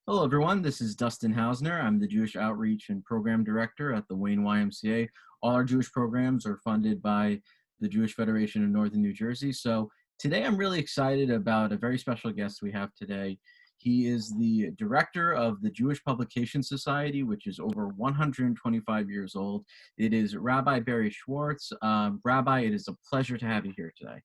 Hello, everyone. This is Dustin Hausner. I'm the Jewish Outreach and Program Director at the Wayne YMCA. All our Jewish programs are funded by the Jewish Federation of Northern New Jersey. So today I'm really excited about a very special guest we have today. He is the director of the Jewish Publication Society, which is over 125 years old. It is Rabbi Barry Schwartz. Rabbi, it is a pleasure to have you here today.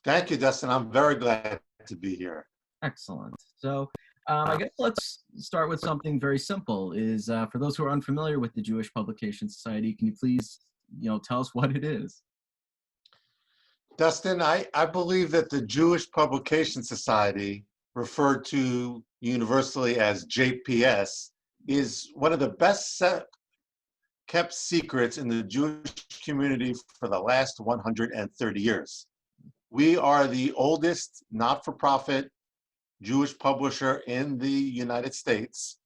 Thank you, Dustin. I'm very glad to be here. Excellent. So I guess let's start with something very simple. For those who are unfamiliar with the Jewish Publication Society, can you please, tell us what it is? Dustin, I believe that the Jewish Publication Society, referred to universally as JPS, is one of the best kept secrets in the Jewish community for the last 130 years. We are the oldest not-for-profit Jewish publisher in the United States.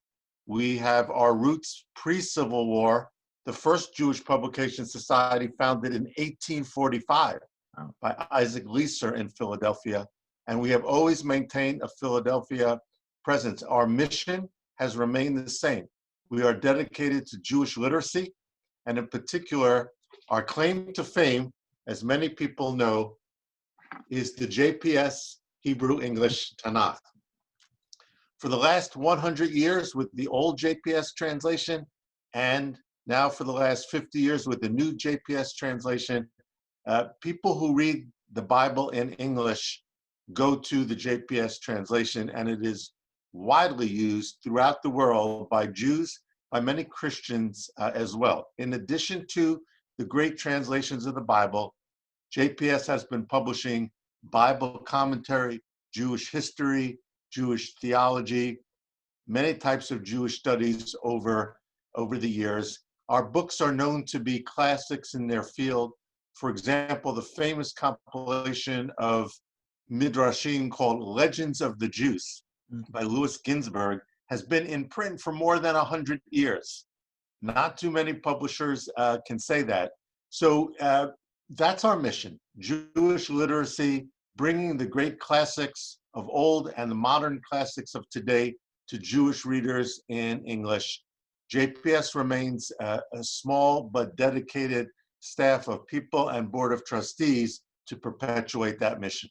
We have our roots pre-Civil War, the first Jewish Publication Society founded in 1845 by Isaac Leeser in Philadelphia, and we have always maintained a Philadelphia presence. Our mission has remained the same. We are dedicated to Jewish literacy, and in particular, our claim to fame, as many people know, is the JPS Hebrew English Tanakh. For the last 100 years with the old JPS translation, and now for the last 50 years with the new JPS translation, people who read the Bible in English go to the JPS translation, and it is widely used throughout the world by Jews, by many Christians as well. In addition to the great translations of the Bible, JPS has been publishing Bible commentary, Jewish history, Jewish theology, many types of Jewish studies over the years. Our books are known to be classics in their field. For example, the famous compilation of Midrashim called Legends of the Jews by Louis Ginsberg has been in print for more than 100 years. Not too many publishers can say that. So that's our mission, Jewish literacy, bringing the great classics of old and the modern classics of today to Jewish readers in English. JPS remains a small but dedicated staff of people and board of trustees to perpetuate that mission.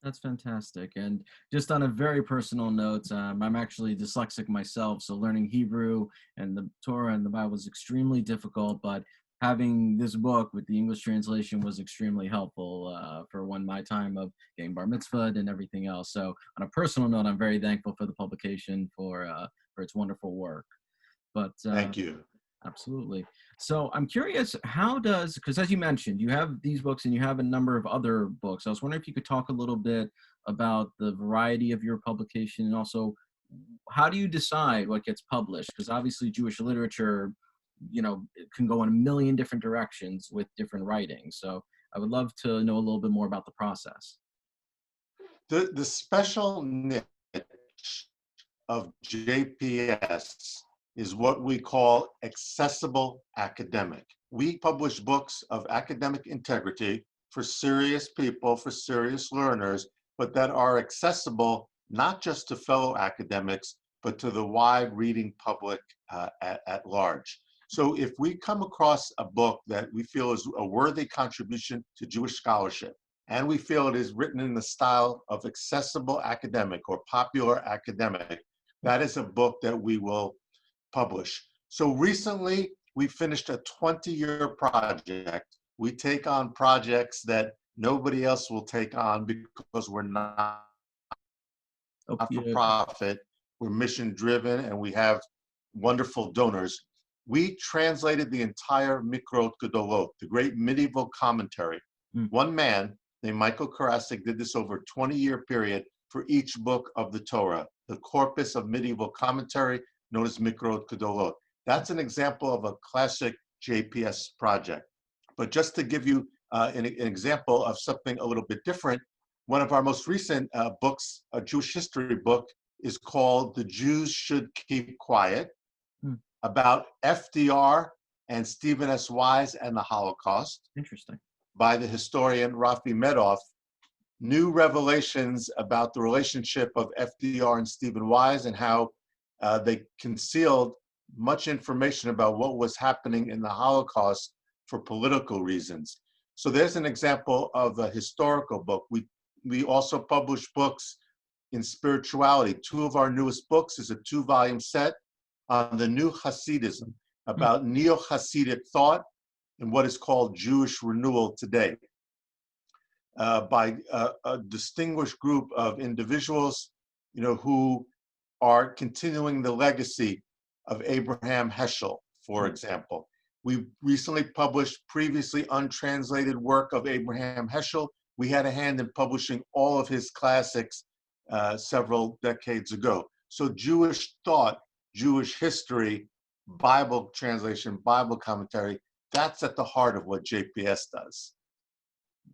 That's fantastic. And just on a very personal note, I'm actually dyslexic myself, so learning Hebrew and the Torah and the Bible was extremely difficult, but having this book with the English translation was extremely helpful for my time of getting bar mitzvahed and everything else. So on a personal note, I'm very thankful for the publication for its wonderful work. But thank you. Absolutely. So I'm curious, because as you mentioned, you have these books and you have a number of other books. I was wondering if you could talk a little bit about the variety of your publication, and also how do you decide what gets published? Because obviously Jewish literature, it can go in a million different directions with different writings. So I would love to know a little bit more about the process. The special niche of JPS is what we call accessible academic. We publish books of academic integrity for serious people, for serious learners, but that are accessible not just to fellow academics, but to the wide reading public at large. So if we come across a book that we feel is a worthy contribution to Jewish scholarship, and we feel it is written in the style of accessible academic or popular academic, that is a book that we will publish. So recently, we finished a 20-year project. We take on projects that nobody else will take on because we're not for profit, we're mission driven, and we have wonderful donors. We translated the entire Mikrot Gedolot, the great medieval commentary. One man named Michael Karasik did this over a 20-year period for each book of the Torah, the corpus of medieval commentary known as Mikrot Gedolot. That's an example of a classic JPS project. But just to give you an example of something a little bit different, one of our most recent books, a Jewish history book, is called The Jews Should Keep Quiet, about FDR and Stephen S. Wise and the Holocaust. Interesting. By the historian Rafi Medoff. new revelations about the relationship of FDR and Stephen Wise and how they concealed much information about what was happening in the Holocaust for political reasons. So there's an example of a historical book. We also publish books in spirituality. Two of our newest books is a 2-volume set on the new Hasidism, about neo-Hasidic thought and what is called Jewish renewal today, by a distinguished group of individuals, who are continuing the legacy of Abraham Heschel, for example. We recently published previously untranslated work of Abraham Heschel. We had a hand in publishing all of his classics several decades ago. So Jewish thought, Jewish history, Bible translation, Bible commentary, that's at the heart of what JPS does.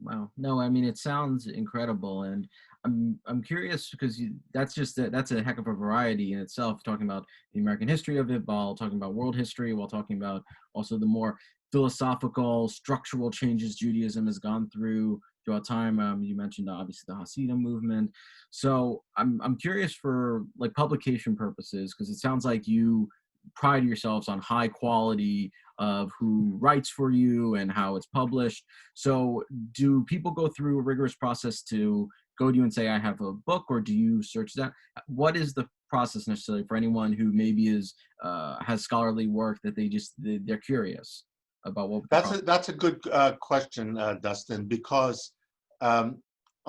Wow. No, I mean, it sounds incredible. And I'm curious because that's a heck of a variety in itself, talking about the American history of it, while talking about world history, while talking about also the more philosophical, structural changes Judaism has gone throughout time. You mentioned obviously the Hasidim movement. So I'm curious for like publication purposes, because it sounds like you pride yourselves on high quality of who writes for you and how it's published. So do people go through a rigorous process to go to you and say, I have a book, or do you search that? What is the process necessarily for anyone who maybe has scholarly work that they're curious about? What that's a good question, Dustin, because on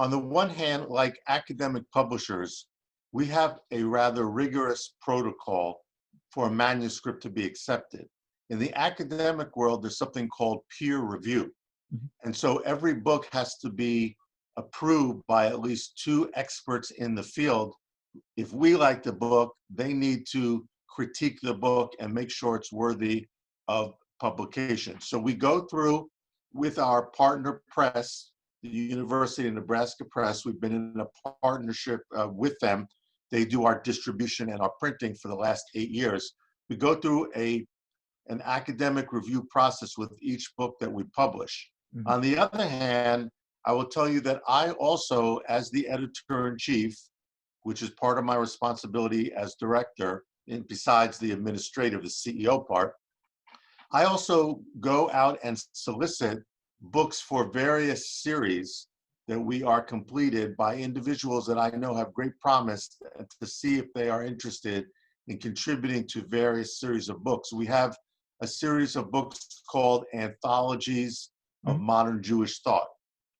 the one hand, like academic publishers, we have a rather rigorous protocol for a manuscript to be accepted. In the academic world, there's something called peer review. And so every book has to be approved by at least 2 experts in the field. If we like the book, they need to critique the book and make sure it's worthy of publication. So we go through with our partner press, the University of Nebraska Press. We've been in a partnership with them. They do our distribution and our printing for the last 8 years. We go through an academic review process with each book that we publish. On the other hand, I will tell you that I also, as the editor-in-chief, which is part of my responsibility as director, and besides the administrative, the CEO part, I also go out and solicit books for various series that we are completed by individuals that I know have great promise, to see if they are interested in contributing to various series of books. We have a series of books called Anthologies of Modern Jewish Thought.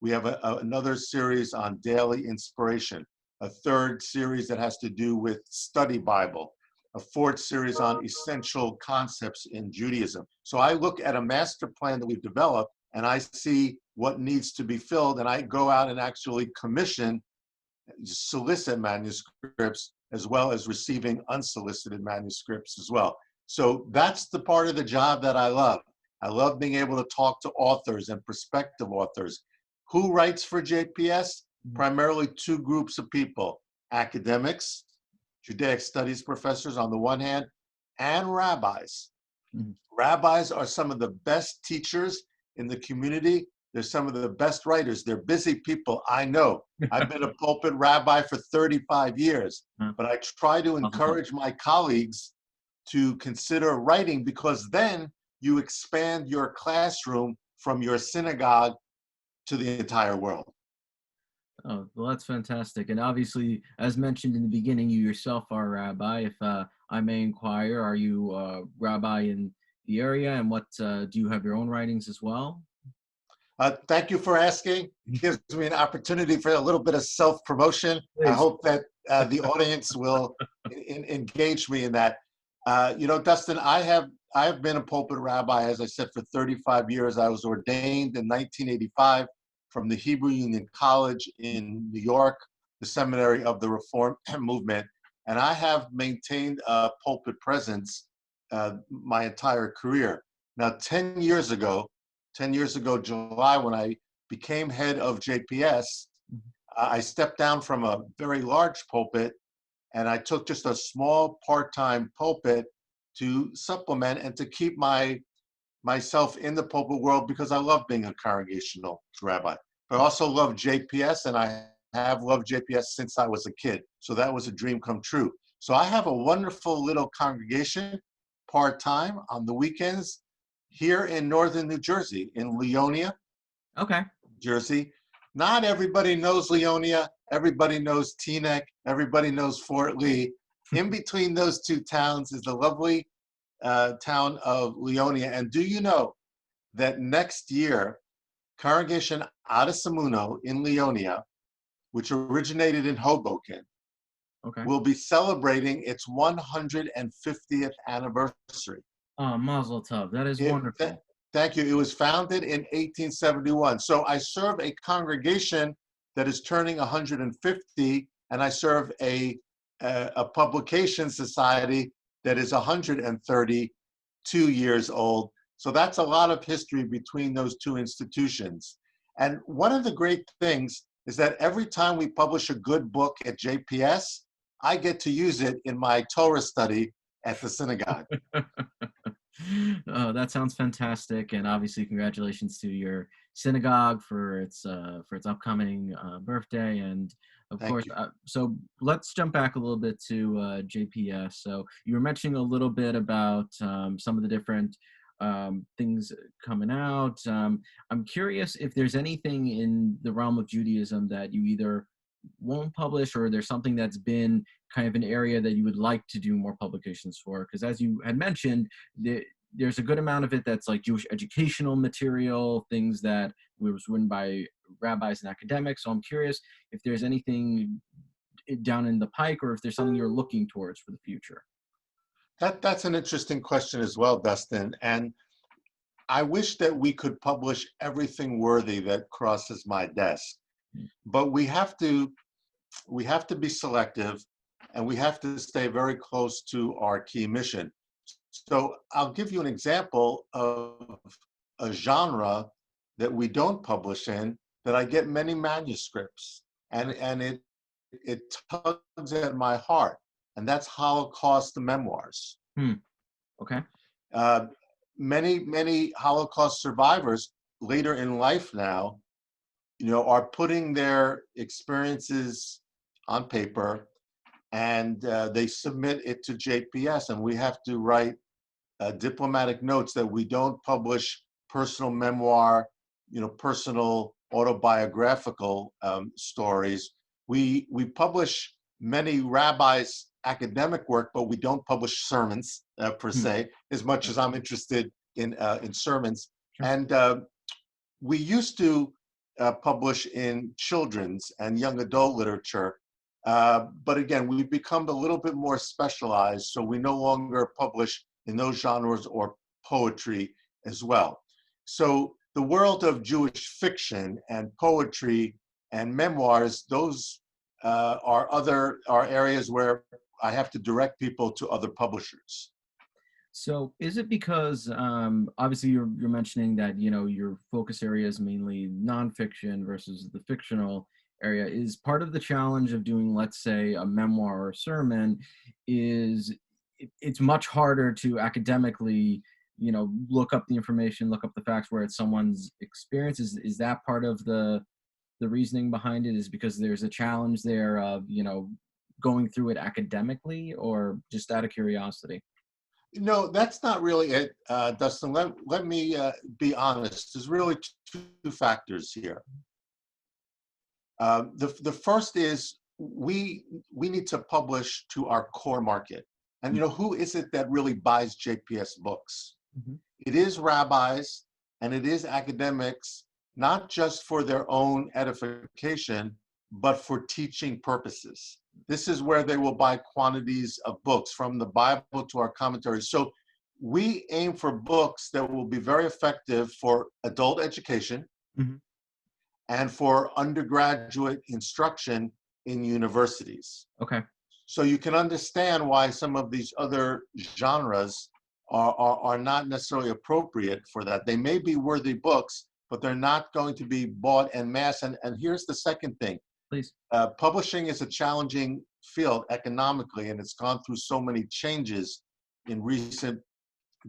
We have another series on daily inspiration, a third series that has to do with study Bible, a fourth series on essential concepts in Judaism. So I look at a master plan that we've developed and I see what needs to be filled, and I go out and actually commission, solicit manuscripts, as well as receiving unsolicited manuscripts as well. So that's the part of the job that I love. I love being able to talk to authors and prospective authors. Who writes for JPS? Primarily 2 groups of people: academics, Judaic studies professors on the one hand, and rabbis. Rabbis are some of the best teachers in the community. They're some of the best writers. They're busy people, I know. I've been a pulpit rabbi for 35 years, but I try to encourage my colleagues to consider writing, because then you expand your classroom from your synagogue to the entire world. Oh, well, that's fantastic. And obviously, as mentioned in the beginning, you yourself are a rabbi. If I may inquire, are you a rabbi in the area, and what do you have your own writings as well? Thank you for asking. It gives me an opportunity for a little bit of self-promotion. Please. I hope that the audience will engage me in that. Dustin, I have been a pulpit rabbi, as I said, for 35 years. I was ordained in 1985 from the Hebrew Union College in New York, the seminary of the Reform movement, and I have maintained a pulpit presence my entire career. Now, 10 years ago, July, when I became head of JPS, I stepped down from a very large pulpit, and I took just a small part-time pulpit to supplement and to keep myself in the pulpit world, because I love being a congregational rabbi. I also love JPS, and I have loved JPS since I was a kid. So that was a dream come true. So I have a wonderful little congregation part-time on the weekends here in northern New Jersey, in Leonia, Okay. Jersey. Not everybody knows Leonia. Everybody knows Teaneck. Everybody knows Fort Lee. In between those two towns is the lovely town of Leonia. And do you know that next year, Congregation Adesimuno in Leonia, which originated in Hoboken, Okay. will be celebrating its 150th anniversary. Oh, Mazel Tov. That is It, wonderful. thank you. It was founded in 1871. So I serve a congregation that is turning 150, and I serve a publication society that is 132 years old. So that's a lot of history between those two institutions. And one of the great things is that every time we publish a good book at JPS, I get to use it in my Torah study at the synagogue. Oh, that sounds fantastic, and obviously, congratulations to your synagogue for its upcoming birthday, and of Thank course. you. So let's jump back a little bit to JPS. So you were mentioning a little bit about some of the different things coming out. I'm curious if there's anything in the realm of Judaism that you either won't publish, or there's something that's been kind of an area that you would like to do more publications for, because as you had mentioned, there's a good amount of it that's like Jewish educational material, things that was written by rabbis and academics. So I'm curious if there's anything down in the pike, or if there's something you're looking towards for the future. That's an interesting question as well, Dustin. And I wish that we could publish everything worthy that crosses my desk. But we have to be selective, and we have to stay very close to our key mission. So I'll give you an example of a genre that we don't publish in, that I get many manuscripts, and it tugs at my heart, and that's Holocaust memoirs. Okay. Uh, many Holocaust survivors later in life now, are putting their experiences on paper, and they submit it to JPS, and we have to write diplomatic notes that we don't publish personal memoir, personal autobiographical stories. We publish many rabbis' academic work, but we don't publish sermons per se, as much as I'm interested in sermons. Sure. And we used to publish in children's and young adult literature. But again, we've become a little bit more specialized, so we no longer publish in those genres or poetry as well. So the world of Jewish fiction and poetry and memoirs, those are areas where I have to direct people to other publishers. So is it because obviously you're mentioning that your focus area is mainly nonfiction versus the fictional area? Is part of the challenge of doing, let's say, a memoir or a sermon, is it's much harder to academically look up the information, look up the facts, where it's someone's experience? Is that part of the reasoning behind it, is because there's a challenge there of going through it academically, or just out of curiosity? No, that's not really it, Dustin. Let me be honest. There's really two factors here. The first is we need to publish to our core market. And who is it that really buys JPS books? Mm-hmm. It is rabbis, and it is academics, not just for their own edification, but for teaching purposes. This is where they will buy quantities of books, from the Bible to our commentaries. So we aim for books that will be very effective for adult education, Mm-hmm. and for undergraduate instruction in universities. Okay. So you can understand why some of these other genres are not necessarily appropriate for that. They may be worthy books, but they're not going to be bought en masse. And here's the second thing. Please. Publishing is a challenging field economically, and it's gone through so many changes in recent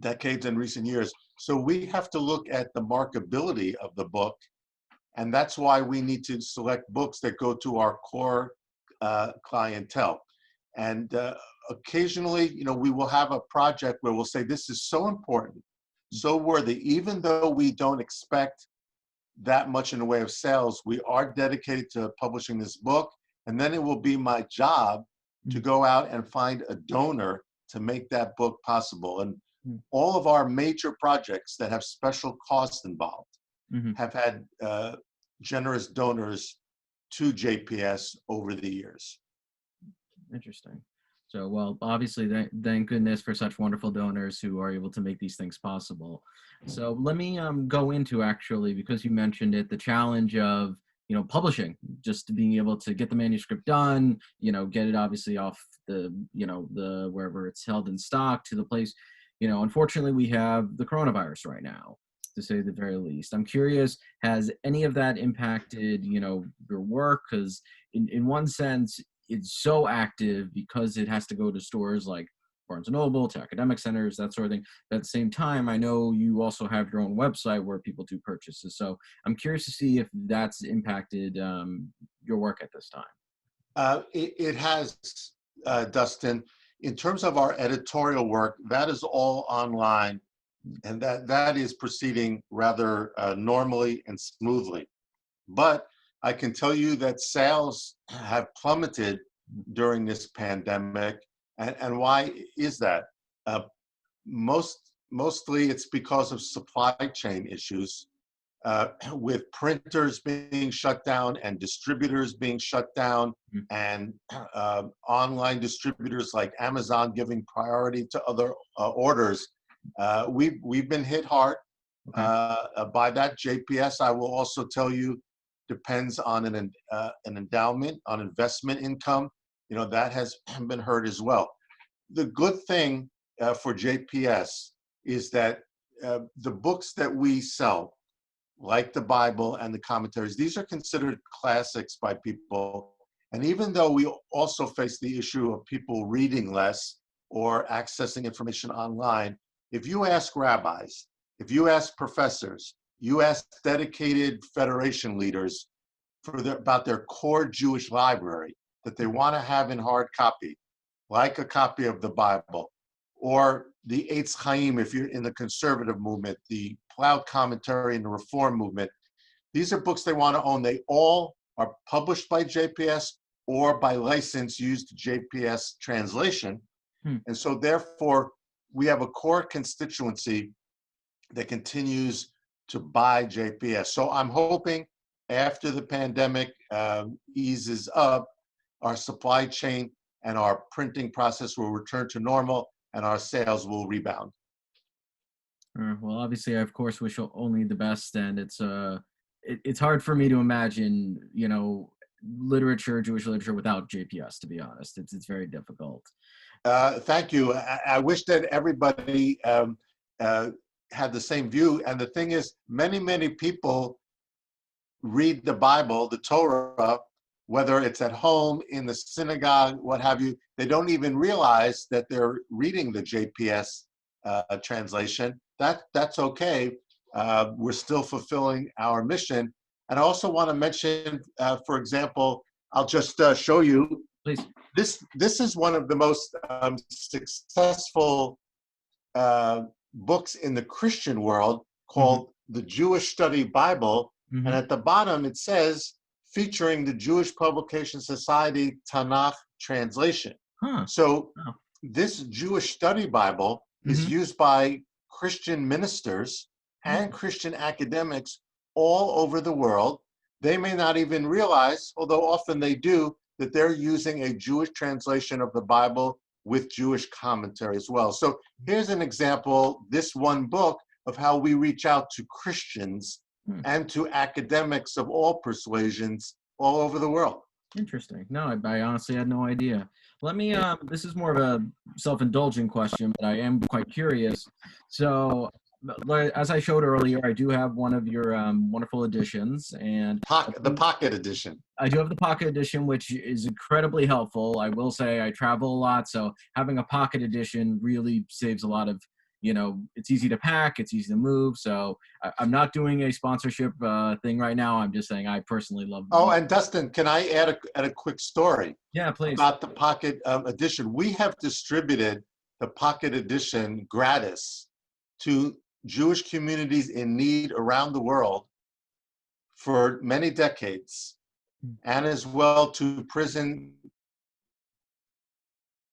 decades and recent years. So we have to look at the markability of the book, And that's why we need to select books that go to our core clientele. And occasionally, we will have a project where we'll say, this is so important, so worthy, even though we don't expect that much in the way of sales, we are dedicated to publishing this book. And then it will be my job to go out and find a donor to make that book possible. And all of our major projects that have special costs involved have had generous donors to JPS over the years. Interesting. So, well, obviously, thank goodness for such wonderful donors who are able to make these things possible. So let me go into, actually, because you mentioned it, the challenge of, publishing, just being able to get the manuscript done, get it obviously off the, the wherever it's held in stock to the place. Unfortunately, we have the coronavirus right now, to say the very least. I'm curious, has any of that impacted, your work? Because in one sense, it's so active because it has to go to stores like Barnes & Noble, to academic centers, that sort of thing. But at the same time, I know you also have your own website where people do purchases. So I'm curious to see if that's impacted your work at this time. It has, Dustin. In terms of our editorial work, that is all online, and that is proceeding rather normally and smoothly. But I can tell you that sales have plummeted during this pandemic. And why is that? Mostly it's because of supply chain issues, with printers being shut down and distributors being shut down, and online distributors like Amazon giving priority to other orders. We've been hit hard by that. JPS, I will also tell you, depends on an endowment, on investment income. That has been hurt as well. The good thing for JPS is that the books that we sell, like the Bible and the commentaries, these are considered classics by people. And even though we also face the issue of people reading less or accessing information online, if you ask rabbis, if you ask professors, you ask dedicated Federation leaders about their core Jewish library that they want to have in hard copy, like a copy of the Bible, or the Eitz Chaim if you're in the conservative movement, the Plough commentary in the Reform movement. These are books they want to own. They all are published by JPS or by license used JPS translation. And so therefore, we have a core constituency that continues to buy JPS. So I'm hoping after the pandemic eases up, our supply chain and our printing process will return to normal and our sales will rebound. Well, obviously, I, of course, wish only the best, and it's hard for me to imagine, literature, Jewish literature without JPS, to be honest. It's very difficult. Thank you. I wish that everybody had the same view. And the thing is, many people read the Bible, the Torah, whether it's at home, in the synagogue, what have you. They don't even realize that they're reading the JPS translation. That's okay. We're still fulfilling our mission. And I also want to mention, for example, I'll just show you. Please. This is one of the most successful books in the Christian world, called the Jewish Study Bible. And at the bottom it says, featuring the Jewish Publication Society Tanakh translation. So this Jewish Study Bible is used by Christian ministers and Christian academics all over the world. They may not even realize, although often they do, that they're using a Jewish translation of the Bible with Jewish commentary as well. So here's an example, this one book, of how we reach out to Christians and to academics of all persuasions all over the world. Interesting. No, I honestly had no idea. Let me, this is more of a self-indulgent question, but I am quite curious. So, as I showed earlier, I do have one of your wonderful editions, and the pocket edition. I do have the pocket edition, which is incredibly helpful. I will say I travel a lot, so having a pocket edition really saves a lot of, it's easy to pack, it's easy to move. So I'm not doing a sponsorship thing right now. I'm just saying I personally love Oh, them. and Dustin, can I add a quick story Yeah, please. about the Pocket Edition? We have distributed the Pocket Edition gratis to Jewish communities in need around the world for many decades, and as well to prison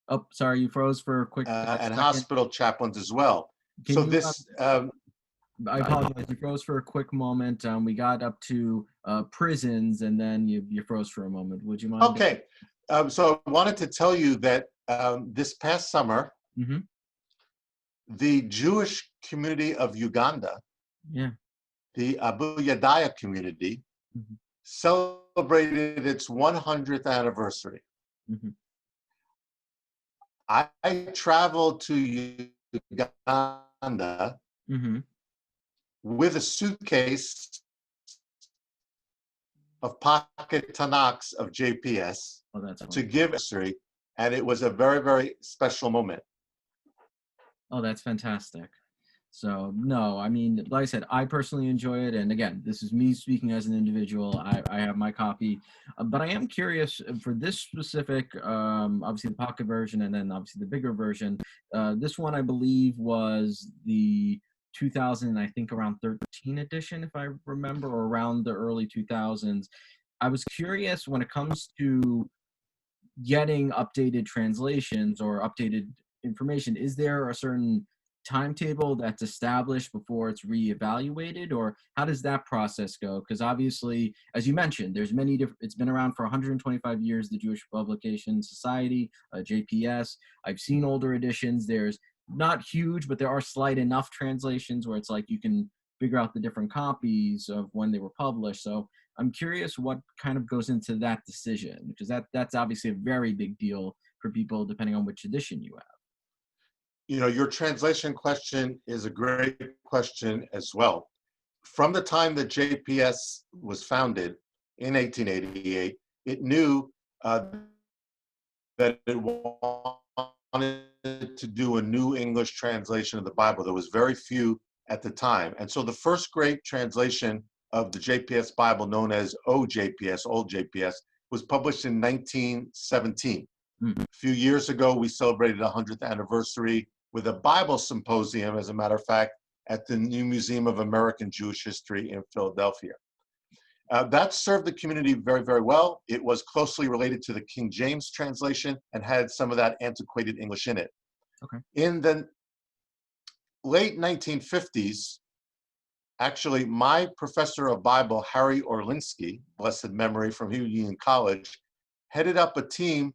Oh, sorry, you froze for a quick and second. hospital chaplains as well. Can So you this, I apologize. You froze for a quick moment. We got up to prisons, and then you froze for a moment. Would you mind? okay. So I wanted to tell you that this past summer, Mm-hmm. the Jewish community of Uganda, Yeah. the Abu Yadaya community, Mm-hmm. celebrated its 100th anniversary. Mm-hmm. I traveled to Uganda Mm-hmm. with a suitcase of pocket Tanakhs of JPS Oh, that's to fun. give history, and it was a very, very special moment. Oh, that's fantastic. So no, I mean, like I said, I personally enjoy it, and again, this is me speaking as an individual. I have my copy, but I am curious for this specific, obviously the pocket version, and then obviously the bigger version. This one, I believe, was the 2000, I think around 13 edition, if I remember, or around the early 2000s. I was curious when it comes to getting updated translations or updated information. Is there a certain timetable that's established before it's reevaluated, or how does that process go? Because obviously, as you mentioned, there's many different, it's been around for 125 years, the Jewish Publication Society, JPS. I've seen older editions. There's not huge, but there are slight enough translations where it's like you can figure out the different copies of when they were published. So I'm curious what kind of goes into that decision, because that's obviously a very big deal for people depending on which edition you have. Your translation question is a great question as well. From the time that JPS was founded in 1888, it knew that it wanted to do a new English translation of the Bible. There was very few at the time. And so the first great translation of the JPS Bible, known as OJPS, Old JPS, was published in 1917. Mm-hmm. A few years ago, we celebrated the 100th anniversary with a Bible symposium, as a matter of fact, at the New Museum of American Jewish History in Philadelphia. That served the community very, very well. It was closely related to the King James translation and had some of that antiquated English in it. Okay. In the late 1950s, actually, my professor of Bible, Harry Orlinsky, blessed memory, from Union College, headed up a team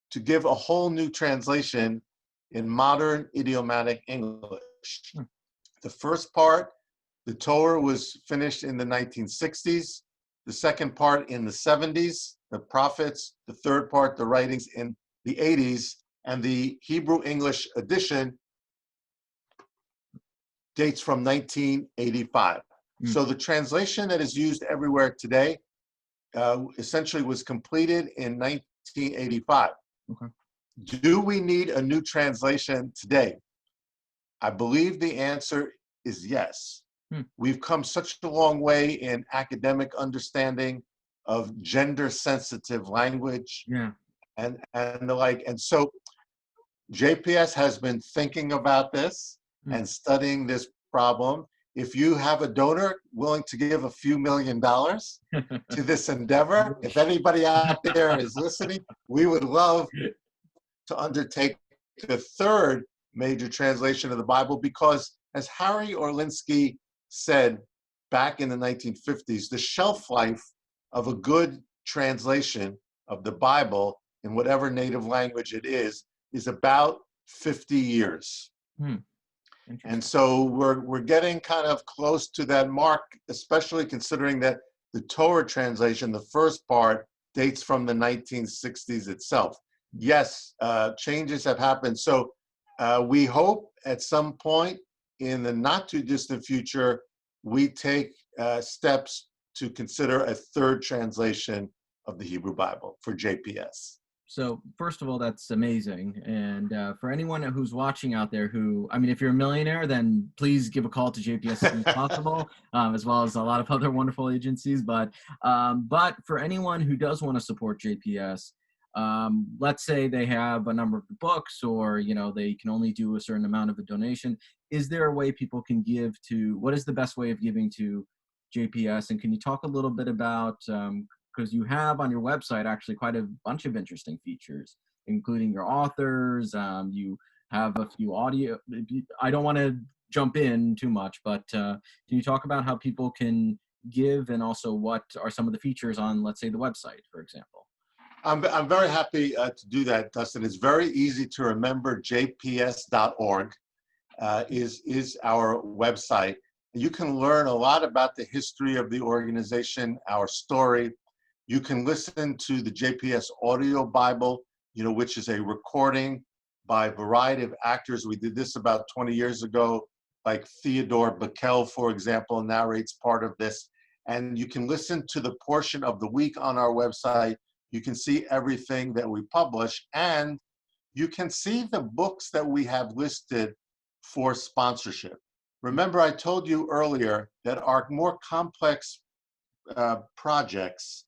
to give a whole new translation in modern idiomatic English. The first part, the Torah, was finished in the 1960s. The second part in the 70s, the prophets. The third part, the writings, in the 80s. And the Hebrew English edition dates from 1985. So the translation that is used everywhere today essentially was completed in 1985. Okay. Do we need a new translation today? I believe the answer is yes. We've come such a long way in academic understanding of gender-sensitive language, Yeah. and the like. And so JPS has been thinking about this and studying this problem. If you have a donor willing to give a few $1 million to this endeavor, if anybody out there is listening, we would love to undertake the third major translation of the Bible, because, as Harry Orlinsky said back in the 1950s, the shelf life of a good translation of the Bible in whatever native language it is about 50 years. And so we're getting kind of close to that mark, especially considering that the Torah translation, the first part, dates from the 1960s itself. Yes, changes have happened. So we hope at some point in the not too distant future, we take steps to consider a third translation of the Hebrew Bible for JPS. So first of all, that's amazing. And for anyone who's watching out there who, I mean, if you're a millionaire, then please give a call to JPS as soon as possible, as well as a lot of other wonderful agencies. But for anyone who does want to support JPS, let's say they have a number of the books, or, you know, they can only do a certain amount of a donation. Is there a way people can give to, what is the best way of giving to JPS? And can you talk a little bit about, because you have on your website actually quite a bunch of interesting features, including your authors. You have a few audio. I don't want to jump in too much, but can you talk about how people can give, and also what are some of the features on, let's say, the website, for example? I'm very happy to do that, Dustin. It's very easy to remember. JPS.org is our website. You can learn a lot about the history of the organization, our story. You can listen to the JPS Audio Bible, you know, which is a recording by a variety of actors. We did this about 20 years ago, like Theodore Backel, for example, narrates part of this. And you can listen to the portion of the week on our website. You can see everything that we publish, and you can see the books that we have listed for sponsorship. Remember, I told you earlier that our more complex projects,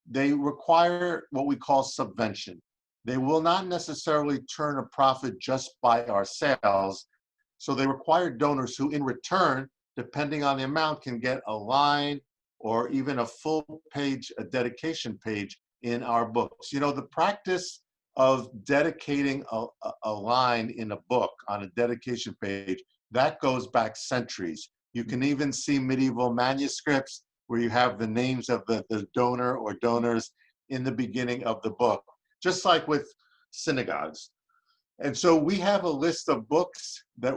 they require what we call subvention. They will not necessarily turn a profit just by our sales. So they require donors who, in return, depending on the amount, can get a line or even a full page, a dedication page in our books. You know, the practice of dedicating a line in a book on a dedication page, that goes back centuries. You can even see medieval manuscripts where you have the names of the donor or donors in the beginning of the book, just like with synagogues. And so we have a list of books that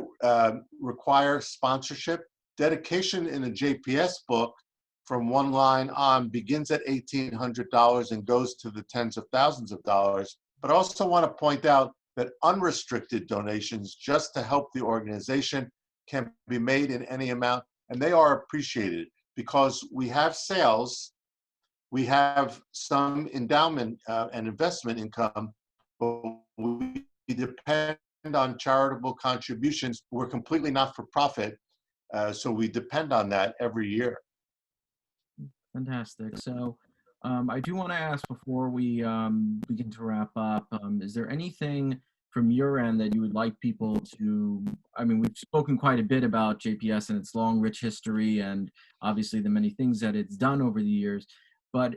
require sponsorship. Dedication in a JPS book from one line on begins at $1,800 and goes to the tens of thousands of dollars. But I also want to point out that unrestricted donations just to help the organization can be made in any amount, and they are appreciated because we have sales, we have some endowment and investment income, but we depend on charitable contributions. We're completely not for profit, so we depend on that every year. Fantastic. So I do want to ask before we begin to wrap up, is there anything from your end that you would like people to, I mean, we've spoken quite a bit about JPS and its long, rich history, and obviously the many things that it's done over the years, but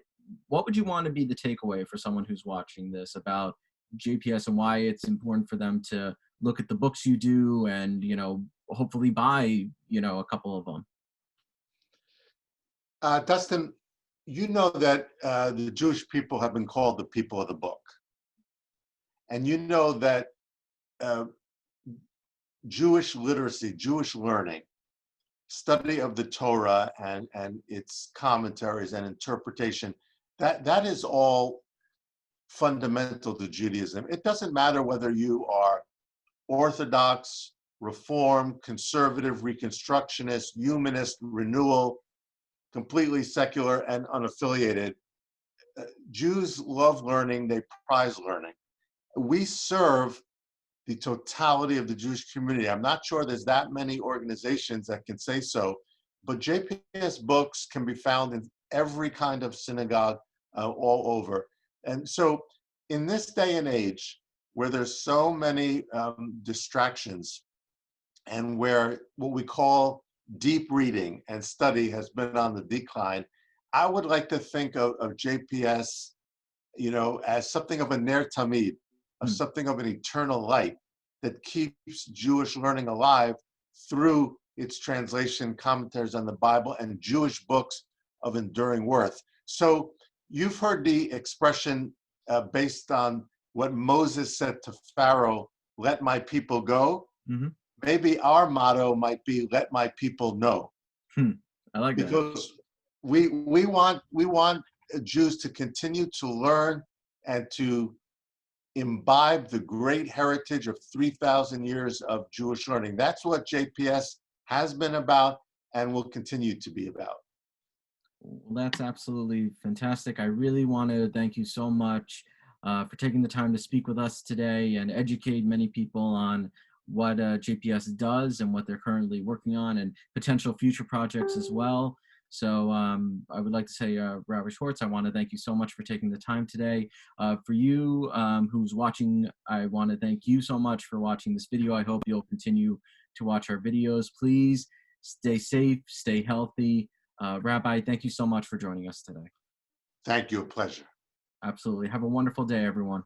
what would you want to be the takeaway for someone who's watching this about JPS and why it's important for them to look at the books you do and, you know, hopefully buy, you know, a couple of them? Dustin, you know that the Jewish people have been called the people of the book. And you know that Jewish literacy, Jewish learning, study of the Torah and its commentaries and interpretation, that is all fundamental to Judaism. It doesn't matter whether you are Orthodox, Reform, Conservative, Reconstructionist, Humanist, Renewal, completely secular and unaffiliated. Jews love learning, they prize learning. We serve the totality of the Jewish community. I'm not sure there's that many organizations that can say so, but JPS books can be found in every kind of synagogue all over. And so in this day and age, where there's so many distractions, and where what we call deep reading and study has been on the decline, I would like to think of JPS, you know, as something of a ner tamid, of something of an eternal light that keeps Jewish learning alive through its translation, commentaries on the Bible, and Jewish books of enduring worth. So you've heard the expression based on what Moses said to Pharaoh, "Let my people go." Mm-hmm. Maybe our motto might be, "Let my people know." I like that. Because we want Jews to continue to learn and to imbibe the great heritage of 3,000 years of Jewish learning. That's what JPS has been about and will continue to be about. Well, that's absolutely fantastic. I really want to thank you so much for taking the time to speak with us today and educate many people on what JPS does and what they're currently working on and potential future projects as well. So I would like to say, Rabbi Schwartz, I want to thank you so much for taking the time today. For you who's watching, I want to thank you so much for watching this video. I hope you'll continue to watch our videos. Please stay safe, stay healthy. Rabbi, thank you so much for joining us today. Thank you. A pleasure. Absolutely. Have a wonderful day, everyone.